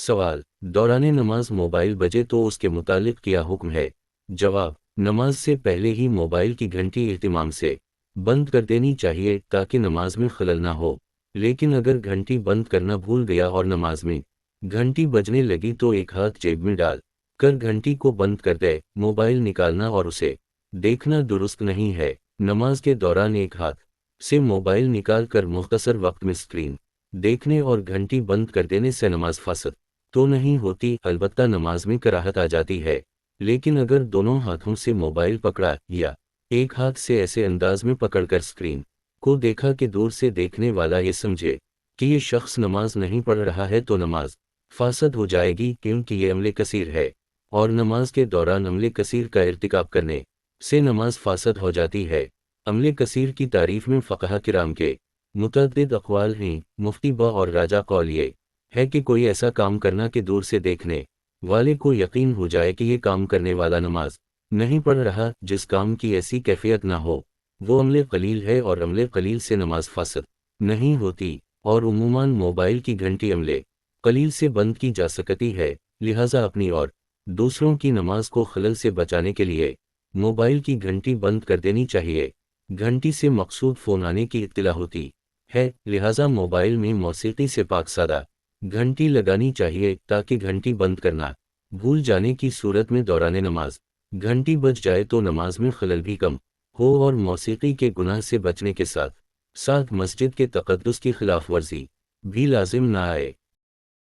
سوال: دوران نماز موبائل بجے تو اس کے متعلق کیا حکم ہے؟ جواب: نماز سے پہلے ہی موبائل کی گھنٹی اہتمام سے بند کر دینی چاہیے تاکہ نماز میں خلل نہ ہو، لیکن اگر گھنٹی بند کرنا بھول گیا اور نماز میں گھنٹی بجنے لگی تو ایک ہاتھ جیب میں ڈال کر گھنٹی کو بند کر دے۔ موبائل نکالنا اور اسے دیکھنا درست نہیں ہے۔ نماز کے دوران ایک ہاتھ سے موبائل نکال کر مختصر وقت میں اسکرین دیکھنے اور گھنٹی بند کر دینے سے نماز فاسد تو نہیں ہوتی، البتہ نماز میں کراہت آ جاتی ہے۔ لیکن اگر دونوں ہاتھوں سے موبائل پکڑا یا ایک ہاتھ سے ایسے انداز میں پکڑ کر اسکرین کو دیکھا کہ دور سے دیکھنے والا یہ سمجھے کہ یہ شخص نماز نہیں پڑھ رہا ہے تو نماز فاسد ہو جائے گی، کیونکہ یہ عمل کثیر ہے، اور نماز کے دوران عمل کثیر کا ارتکاب کرنے سے نماز فاسد ہو جاتی ہے۔ عمل کثیر کی تعریف میں فقہاء کرام کے متعدد اقوال ہیں۔ مفتی با اور راجہ قول یہ ہے کہ کوئی ایسا کام کرنا کہ دور سے دیکھنے والے کو یقین ہو جائے کہ یہ کام کرنے والا نماز نہیں پڑھ رہا، جس کام کی ایسی کیفیت نہ ہو وہ عمل قلیل ہے، اور عمل قلیل سے نماز فاسد نہیں ہوتی، اور عموماً موبائل کی گھنٹی عمل قلیل سے بند کی جا سکتی ہے، لہٰذا اپنی اور دوسروں کی نماز کو خلل سے بچانے کے لیے موبائل کی گھنٹی بند کر دینی چاہیے۔ گھنٹی سے مقصود فون آنے کی اطلاع ہوتی ہے، لہٰذا موبائل میں موسیقی سے پاک سادہ گھنٹی لگانی چاہیے تاکہ گھنٹی بند کرنا بھول جانے کی صورت میں دوران نماز گھنٹی بج جائے تو نماز میں خلل بھی کم ہو، اور موسیقی کے گناہ سے بچنے کے ساتھ ساتھ مسجد کے تقدس کی خلاف ورزی بھی لازم نہ آئے۔